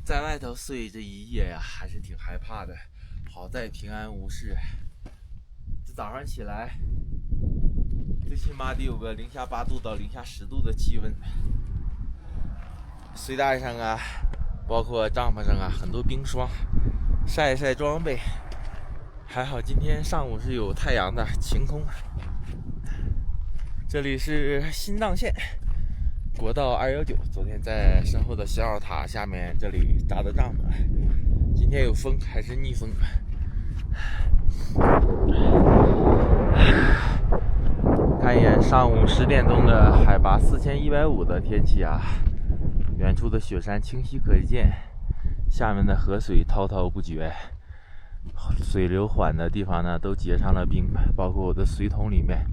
在外头睡这一夜呀，还是挺害怕的。好在平安无事。这早上起来，最起码得有个零下8度到零下10度的气温。睡袋上啊，包括帐篷上啊，很多冰霜，晒一晒装备。还好今天上午是有太阳的，晴空。这里是新藏线国道219，昨天在身后的小鸟塔下面这里扎的帐篷。今天有风，还是逆风。看一眼上午10点钟的海拔4150的天气啊，远处的雪山清晰可见，下面的河水滔滔不绝，水流缓的地方呢都结上了冰，包括我的水桶里面。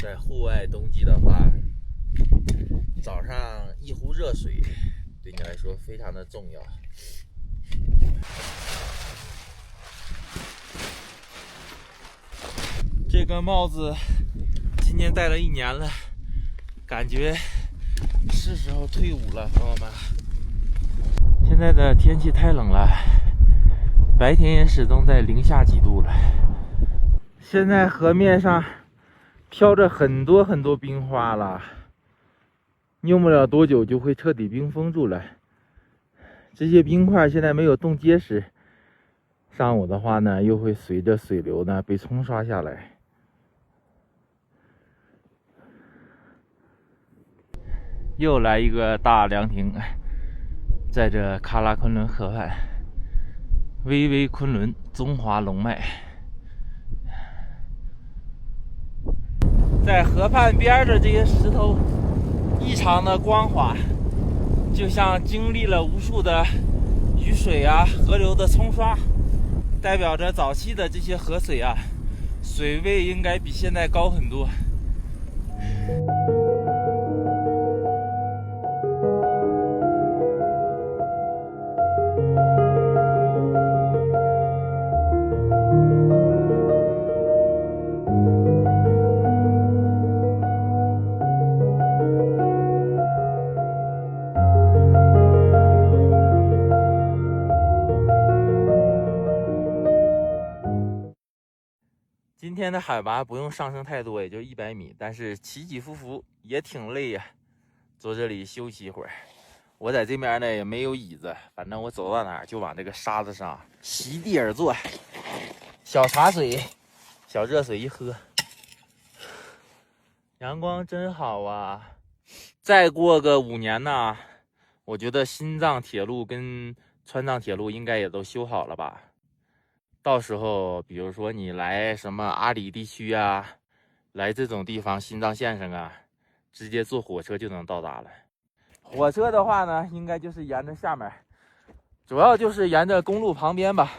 在户外冬季的话，早上一壶热水对你来说非常的重要。这个帽子今年戴了1年了，感觉是时候退伍了，朋友们。现在的天气太冷了，白天也始终在零下几度了。现在河面上飘着很多冰花了，用不了多久就会彻底冰封住了。这些冰块现在没有冻结实，上午的话呢，又会随着水流呢被冲刷下来。又来一个大凉亭，在这喀拉昆仑河畔，巍巍昆仑，中华龙脉。在河畔边的这些石头异常的光滑，就像经历了无数的雨水啊、河流的冲刷，代表着早期的这些河水啊，水位应该比现在高很多。今天的海拔不用上升太多，也就100米，但是起起伏伏也挺累呀。坐这里休息一会儿。我在这边呢也没有椅子，反正我走到哪儿就往这个沙子上席地而坐，小茶水、小热水一喝，阳光真好啊！再过个5年呢，我觉得新藏铁路跟川藏铁路应该也都修好了吧。到时候比如说你来什么阿里地区啊，来这种地方新藏线上啊，直接坐火车就能到达了。火车的话呢，应该就是沿着下面，主要就是沿着公路旁边吧，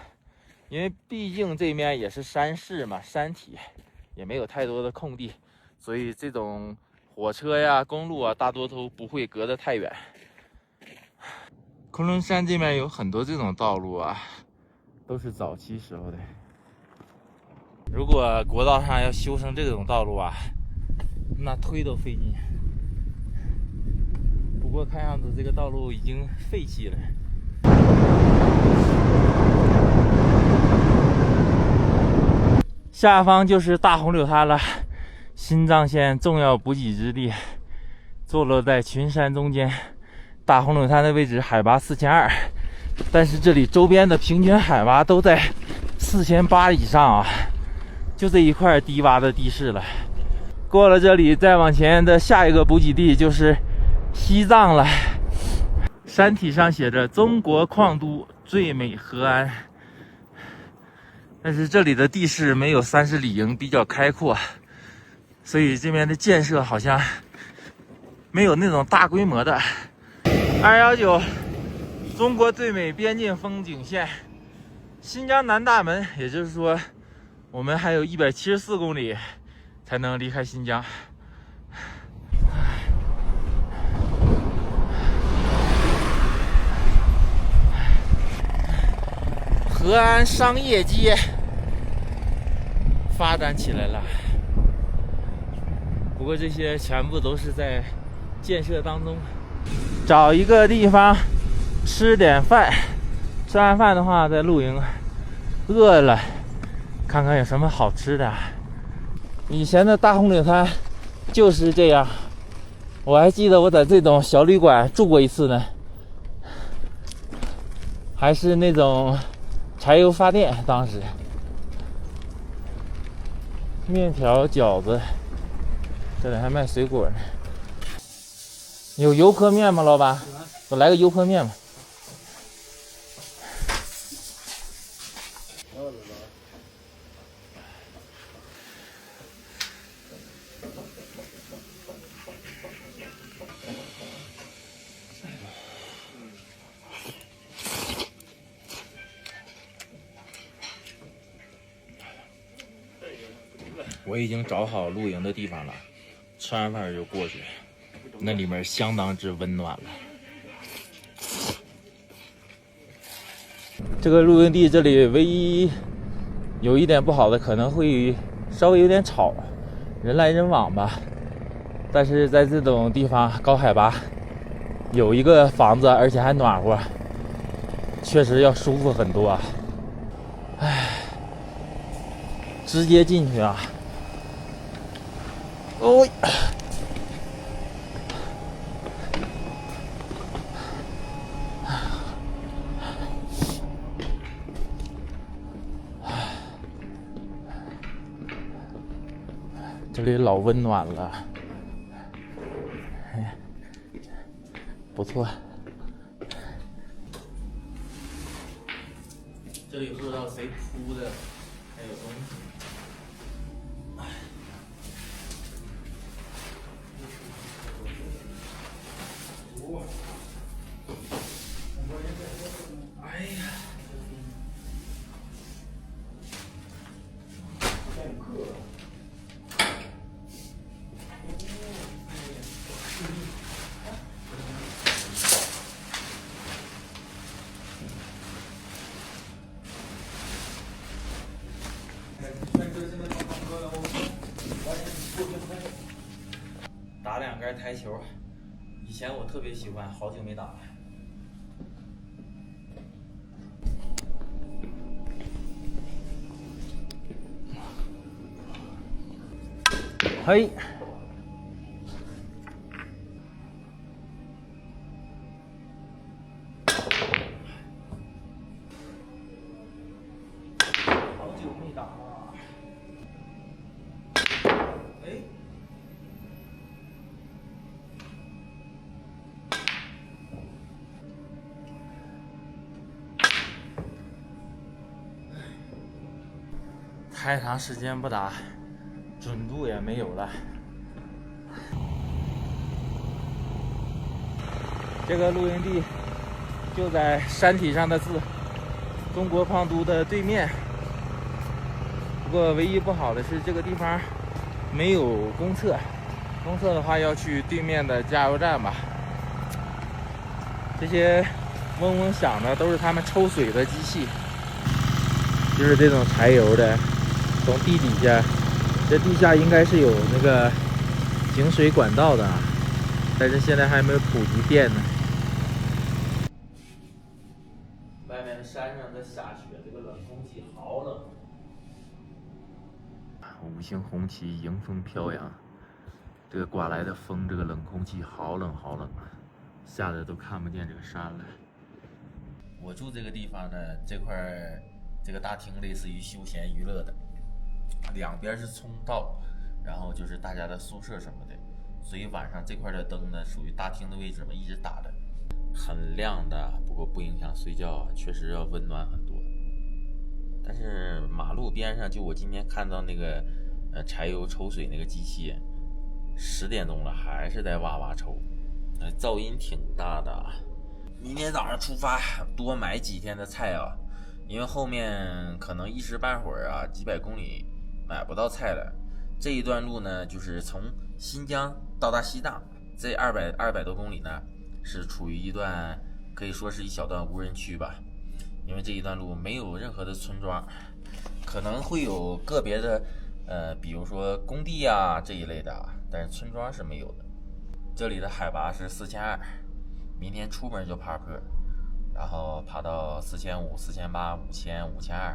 因为毕竟这面也是山势嘛，山体也没有太多的空地，所以这种火车呀、公路啊，大多都不会隔得太远。昆仑山这边有很多这种道路啊，都是早期时候的。如果国道上要修成这种道路啊，那推都费劲。不过看样子这个道路已经废弃了。下方就是大红柳滩了，新藏线重要补给之地，坐落在群山中间。大红柳滩的位置海拔4200，但是这里周边的平均海拔都在4800以上啊，就这一块低洼的地势了。过了这里，再往前的下一个补给地就是西藏了。山体上写着中国矿都最美河安，但是这里的地势没有30里营比较开阔，所以这边的建设好像没有那种大规模的。219中国最美边境风景线，新疆南大门，也就是说我们还有174公里才能离开新疆。河安商业街发展起来了。不过这些全部都是在建设当中。找一个地方吃点饭，吃完饭的话再露营。饿了，看看有什么好吃的。以前的大红岭滩就是这样，我还记得我在这种小旅馆住过一次呢，还是那种柴油发电。当时面条、饺子，这里还卖水果呢。有油泼面吗，老板？我来个油泼面吧。我已经找好露营的地方了，吃完饭就过去，那里面相当之温暖了。这个露营地这里唯一有一点不好的，可能会稍微有点吵，人来人往吧。但是在这种地方高海拔，有一个房子而且还暖和，确实要舒服很多啊。唉，直接进去啊！哦，这里老温暖了，哎，不错。这里不知道谁铺的，还有东西。哎呀！打2杆台球，以前我特别喜欢，好久没打了。嘿，好久没打了。哎。太长时间不打，准度也没有了。这个露营地就在山体上的字中国矿都的对面。不过唯一不好的是这个地方没有公厕，公厕的话要去对面的加油站吧。这些嗡嗡响的都是他们抽水的机器，就是这种柴油的。从地底下，这地下应该是有那个井水管道的，但是现在还没有普及电呢。外面的山上在下雪，这个冷空气好冷。5星红旗迎风飘扬，这个刮来的风，这个冷空气好冷好冷啊，吓得都看不见这个山了。我住这个地方呢，这个大厅类似于休闲娱乐的。两边是通道，然后就是大家的宿舍什么的，所以晚上这块的灯呢，属于大厅的位置嘛，一直打的，很亮的，不过不影响睡觉，确实要温暖很多。但是马路边上，就我今天看到那个柴油抽水那个机器，10点钟了还是在哇哇抽，噪音挺大的。明天早上出发，多买几天的菜啊，因为后面可能一时半会儿啊，几百公里买不到菜了。这一段路呢，就是从新疆到达西藏，这200多公里呢，是处于一段可以说是一小段无人区吧。因为这一段路没有任何的村庄，可能会有个别的比如说工地啊这一类的，但是村庄是没有的。这里的海拔是4200，明天出门就爬坡，然后爬到4500、4800、5000、5200，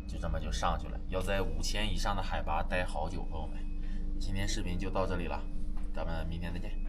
就这么就上去了。要在5000以上的海拔待好久，朋友们。今天视频就到这里了，咱们明天再见。